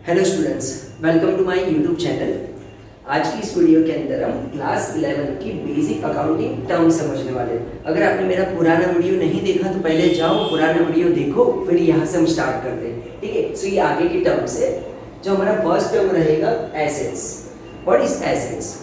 Hello students, welcome to my YouTube channel. आज की इस वीडियो के अंदर हम क्लास 11 की बेसिक अकाउंटिंग टर्म समझने वाले हैं। अगर आपने मेरा पुराना वीडियो नहीं देखा तो पहले जाओ पुराना वीडियो देखो, फिर यहाँ से हम स्टार्ट करते हैं। ठीक है, सो ये आगे की टर्म्स है। जो हमारा फर्स्ट टर्म रहेगा assets. What is assets?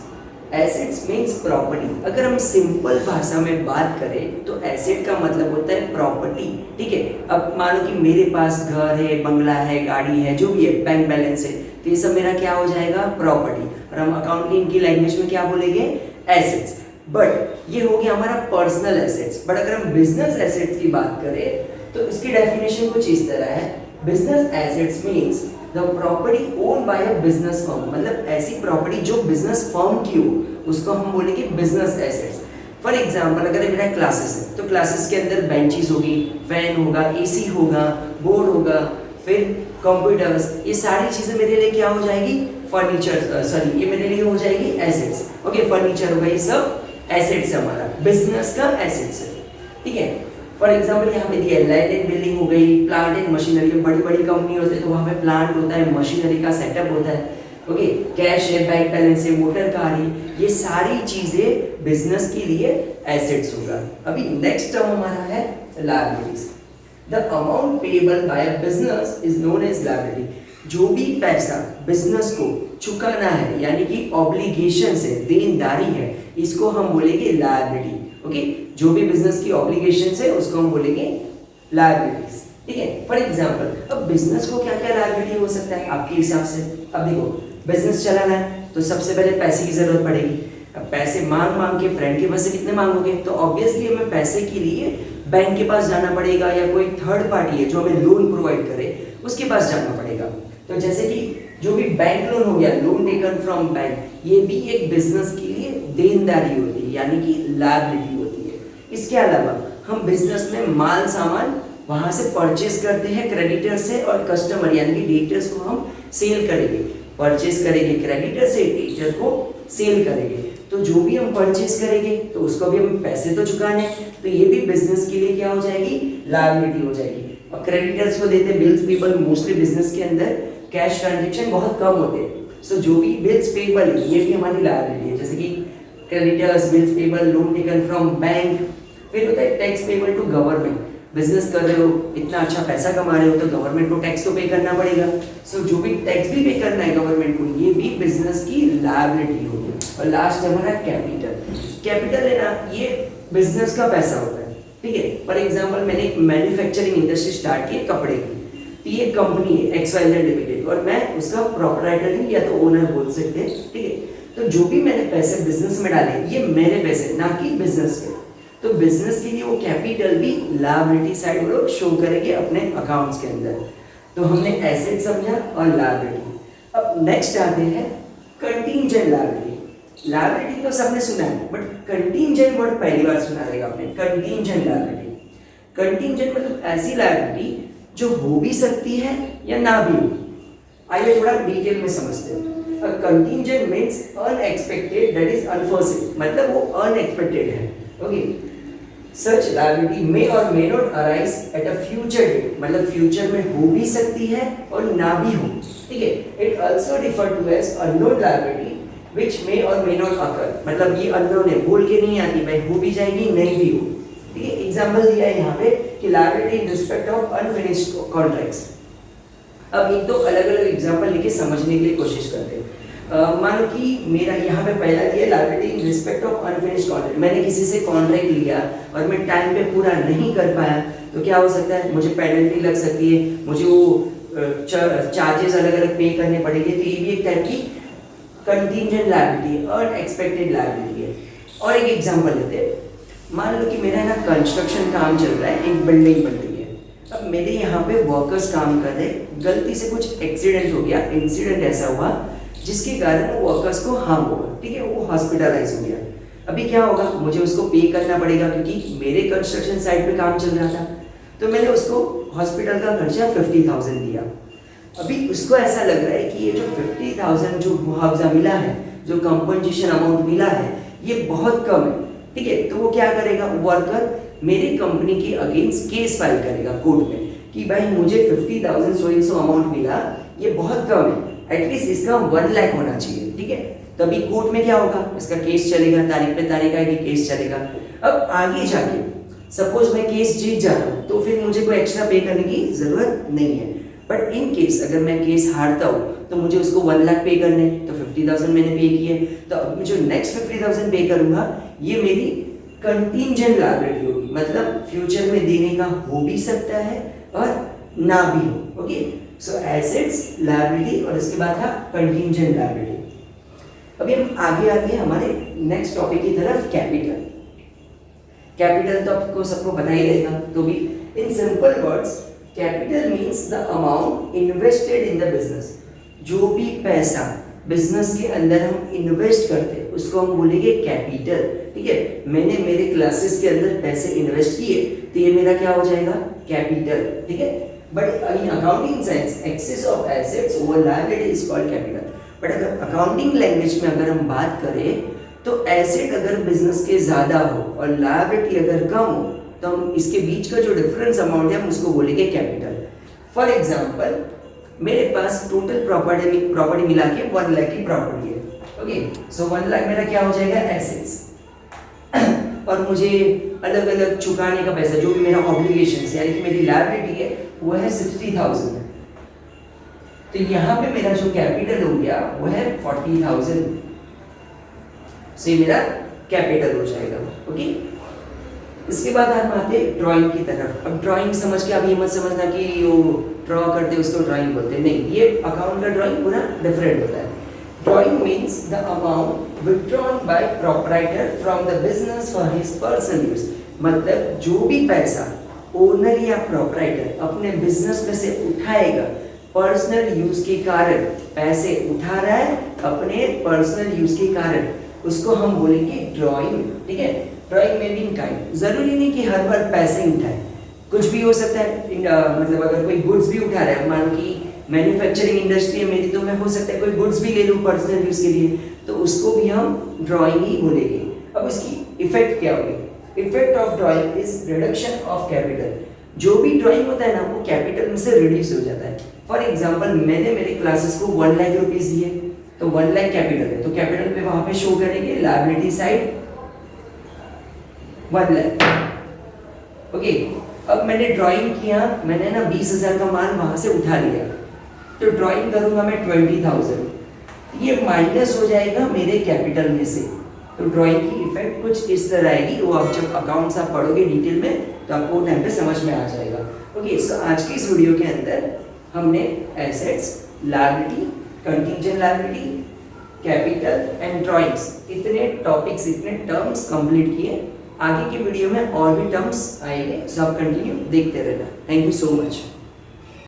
Assets means property. अगर हम सिंपल भाषा में बात करें तो एसेट का मतलब होता है प्रॉपर्टी। ठीक है, अब मानो कि मेरे पास घर है, बंगला है, गाड़ी है, जो भी है, बैंक बैलेंस है, तो ये सब मेरा क्या हो जाएगा? प्रॉपर्टी। और हम अकाउंटिंग की लैंग्वेज में क्या बोलेंगे? एसेट्स। बट ये हो गया हमारा पर्सनल एसेट्स। बट अगर हम बिजनेस एसेट्स की बात करें तो इसकी डेफिनेशन कुछ इस तरह है। Business assets means the property owned by a business firm. मतलब ऐसी प्रॉपर्टी जो बिजनेस फर्म की हो, उसको हम बोलेंगे बिजनेस एसेट्स। फॉर एग्जाम्पल, अगर मेरा क्लासेस है तो क्लासेस के अंदर बेंचेस होगी, फैन होगा, एसी होगा, बोर्ड होगा, फिर कंप्यूटर्स, ये सारी चीजें मेरे लिए क्या हो जाएगी? फर्नीचर, सॉरी, ये मेरे लिए हो जाएगी एसेट्स। ओके, फर्नीचर होगा, ये सब एसेट्स हमारा बिजनेस का एसेट्स है। ठीक है, फॉर एग्जाम्पल यहाँ पे दिया लैंड एंड बिल्डिंग हो गई, प्लांट एंड मशीनरी। बड़ी बड़ी कंपनी होती है तो वहाँ पे प्लांट होता है, मशीनरी का सेटअप होता है। ओके, कैश है, बैंक बैलेंस है, मोटर कार है, ये सारी चीजें बिजनेस के लिए एसेट्स होगा। अभी नेक्स्ट टर्म हमारा है liabilities. The amount payable by a business is known as liability. जो भी पैसा बिजनेस को चुकाना है, यानी कि ऑब्लिगेशन है, देनदारी है, इसको हम बोलेंगे लायबिलिटी। ओके, जो भी बिजनेस की ऑब्लिगेशंस है उसको हम बोलेंगे लायबिलिटीज। ठीक है, फॉर एग्जांपल अब बिजनेस को क्या क्या लायबिलिटी हो सकता है आपके हिसाब से? अब देखो, बिजनेस चलाना है तो सबसे पहले पैसे की जरूरत पड़ेगी। अब पैसे मांग मांग के फ्रेंड के पास से कितने मांगोगे? तो ऑब्वियसली हमें पैसे के लिए बैंक के पास जाना पड़ेगा, या कोई थर्ड पार्टी है जो हमें लोन प्रोवाइड करे उसके पास जाना पड़ेगा। तो जैसे कि जो भी बैंक लोन हो गया, लोन टेकन फ्रॉम बैंक, ये भी एक बिजनेस के लिए देनदारी होती है, यानी कि लायबिलिटी होती है। इसके अलावा हम बिजनेस में माल सामान वहां से परचेज करते हैं क्रेडिटर से, और कस्टमर यानी कि डेटर्स को हम सेल करेंगे। परचेज करेंगे क्रेडिटर से, डेटर को सेल करेंगे। तो जो भी हम परचेज करेंगे तो उसको भी हम पैसे तो चुकाने हैं, तो ये भी बिजनेस के लिए क्या हो जाएगी? लायबिलिटी हो जाएगी। और क्रेडिटर्स को देते बिल्स पेबल। मोस्टली बिजनेस के अंदर कैश ट्रांजेक्शन बहुत कम होते हैं, सो जो भी बिल्स पेबल है ये भी हमारी लायबिलिटी है। जैसे कि creditors, bills payable, loan taken from bank. फिर होता है tax payable to government. Business कर रहे हो, इतना अच्छा पैसा कमा रहे हो तो गवर्नमेंट को टैक्स तो पे करना पड़ेगा। सो जो भी टैक्स भी पे करना है गवर्नमेंट को, ये भी बिजनेस की लायबिलिटी होगी। और लास्ट हमारा कैपिटल। कैपिटल है ना, ये बिजनेस का पैसा होता है। ठीक है, फॉर एग्जांपल मैंने एक मैन्युफैक्चरिंग इंडस्ट्री स्टार्ट की कपड़े की, तो ये कंपनी है XYZ लिमिटेड और मैं उसका प्रोप्राइटर हूं या तो ओनर बोल सकते हैं। ठीक है, तो जो भी मैंने पैसे बिजनेस में डाले ये मेरे पैसे, ना कि बिजनेस के। तो बिजनेस के लिए वो कैपिटल भी लायबिलिटी साइड वो लोग शो करेंगे अपने अकाउंट्स के अंदर। तो हमने एसेट समझा और लायबिलिटी। अब नेक्स्ट आते हैं कंटीजेंट लायबिलिटी। लायबिलिटी तो सबने सुना है, बट कंटीजेंट वर्ड पहली बार सुना रहेगा आपने। कंटीजेंट लायबिलिटी, कंटीजेंट मतलब ऐसी लायबिलिटी जो हो भी सकती है या ना भी हो। आइए थोड़ा डिटेल में समझते हैं। Contingent means unexpected, that is unforeseen, मतलब वो अनएक्सपेक्टेड है। Okay, such liability may or may not arise at a future date, मतलब फ्यूचर में हो भी सकती है और ना भी हो। ठीक है, it also refer to as unknown liability which may or may not occur, मतलब ये अननोन है, बोल के नहीं आती, भाई हो भी जाएगी नहीं भी हो। ठीक है, एग्जांपल दिया है यहाँ पे कि liability in respect of unfinished contracts. अब एक तो अलग अलग एग्जांपल लेके समझने के लिए कोशिश करते हैं। मानो कि मेरा यहाँ पे पहला दिया liability in respect of unfinished contract. मैंने किसी से कॉन्ट्रैक्ट लिया और मैं टाइम पे पूरा नहीं कर पाया, तो क्या हो सकता है? मुझे पेनल्टी लग सकती है, मुझे वो चार्जेस अलग अलग पे करने पड़ेंगे। तो ये भी एक टाइप की कंटीजेंट लायबिलिटी, अनएक्सपेक्टेड लायबिलिटी है। और एक एग्जांपल लेते हैं। मान लो कि मेरा ना कंस्ट्रक्शन काम चल रहा है, एक बिल्डिंग बन रही है। अब मेरे यहाँ पे वर्कर्स काम कर रहे, गलती से कुछ एक्सीडेंट हो गया, इंसिडेंट ऐसा हुआ जिसके कारण वो वर्कर्स को हार्म हुआ। ठीक है, वो हॉस्पिटलाइज हो गया। अभी क्या होगा? मुझे उसको पे करना पड़ेगा क्योंकि मेरे कंस्ट्रक्शन साइट पे काम चल रहा था। तो मैंने उसको हॉस्पिटल का खर्चा 50,000 दिया। अभी उसको ऐसा लग रहा है कि ये जो 50,000 जो मुआवजा मिला है, जो कंपनसेशन अमाउंट मिला है, ये बहुत कम है। ठीक है, तो वो क्या करेगा? वर्कर मेरी कंपनी के अगेंस्ट केस फाइल करेगा कोर्ट में कि भाई मुझे 50,000 सो अमाउंट मिला, ये बहुत कम है, एटलीस्ट इसका 1 लाख होना चाहिए, ठीक है। तभी कोर्ट में क्या होगा, इसका केस चलेगा, तारीख पे तारीख आएगी, केस चलेगा। अब आगे जाके सपोज मैं केस जीत जाता हूँ तो फिर मुझे कोई एक्स्ट्रा पे करने की जरूरत नहीं है। बट इन केस अगर मैं केस हारता हूँ तो मुझे उसको 1 लाख पे करने, तो 50,000 मैंने पे किए, तो अब जो नेक्स्ट 50,000 पे करूंगा ये मेरी कंटीजेंट लायबिलिटी होगी, मतलब फ्यूचर में देने का हो भी सकता है और ना भी हो। ओके, सो एसेट्स, लायबिलिटी और इसके बाद था कंटीजेंट लायबिलिटी। अभी हम आगे आते हैं हमारे नेक्स्ट टॉपिक की तरफ, कैपिटल। कैपिटल तो आपको सबको पता ही रहेगा, तो भी in simple words capital means the amount invested in the business. जो भी पैसा बिजनेस के अंदर हम इन्वेस्ट करते हैं उसको हम बोलेंगे कैपिटल, ठीक है। मैंने मेरे क्लासेस के अंदर पैसे इन्वेस्ट किए तो ये मेरा क्या हो जाएगा, कैपिटल, ठीक है। But in accounting science excess of assets over liability is called capital. But अगर अकाउंटिंग लैंग्वेज में अगर हम बात करें तो एसेट अगर बिजनेस के ज़्यादा हो और लायबिलिटी अगर कम हो तो हम इसके बीच का जो डिफरेंस अमाउंट है हम उसको बोलेंगे कैपिटल। फॉर एग्जांपल मेरे पास टोटल प्रॉपर्टी मिला के 1 लाख की प्रॉपर्टी है, ओके। सो 1 लाख मेरा क्या हो जाएगा, एसेट्स। और मुझे अलग अलग चुकाने का पैसा, जो भी मेरा ऑब्लिगेशन है यानी कि मेरी लायबिलिटी है वो है 60,000, तो यहाँ पे मेरा जो कैपिटल हो गया वो है 40,000, सो ये मेरा कैपिटल हो जाएगा, ओके। इसके बाद हम आते हैं ड्राइंग की तरफ। अब ड्राइंग समझ के आप ये मत समझना कि वो ड्रॉ करते उसको ड्राइंग बोलते हैं, नहीं, ये अकाउंट का ड्राइंग पूरा डिफरेंट होता है। Drawing means the amount withdrawn bye proprietor from the business for his personal use. मतलब जो भी पैसा ओनर या प्रोप्राइटर अपने बिजनेस में से उठाएगा पर्सनल यूज के कारण, पैसे उठा रहा है अपने पर्सनल यूज के कारण, उसको हम बोलेंगे ड्राइंग, ठीक है। ड्राइंग में भी इन काइंड, जरूरी नहीं कि हर बार पैसे उठाए, कुछ भी हो सकता है। मतलब अगर कोई गुड्स भी उठा रहा है, मान कि मैन्युफैक्चरिंग इंडस्ट्री है मेरी, तो मैं हो सकता है कोई गुड्स भी ले लूँ पर्सनल यूज के लिए, तो उसको भी हम ड्राइंग ही बोलेंगे। अब इसकी इफेक्ट क्या होगी, effect of drawing is reduction of capital. जो भी ड्राइंग होता है ना वो कैपिटल में से रिड्यूस हो जाता है। फॉर एग्जाम्पल मैंने मेरे क्लासेस को 1 लाख रुपीज दिए, तो 1 लाख कैपिटल है, तो कैपिटल पे वहां पे शो करेंगे लायबिलिटी साइड 1 लाख, ओके। अब मैंने ड्राइंग किया, मैंने ना 20,000 का माल वहां से उठा लिया, तो ड्राइंग करूंगा मैं 20,000, ये माइनस हो जाएगा मेरे कैपिटल में से। तो ड्राइंग की इफेक्ट कुछ इस तरह आएगी, वो आप जब अकाउंट्स आप पढ़ोगे डिटेल में तो आपको टाइम पे समझ में आ जाएगा, ओके। सो आज की इस वीडियो के अंदर हमने assets, liability, contingent liability, capital and drawings, इतने टॉपिक्स, इतने टर्म्स कंप्लीट किए। आगे की वीडियो में और भी टर्म्स आएंगे, सब कंटिन्यू देखते रहना। Thank you so much.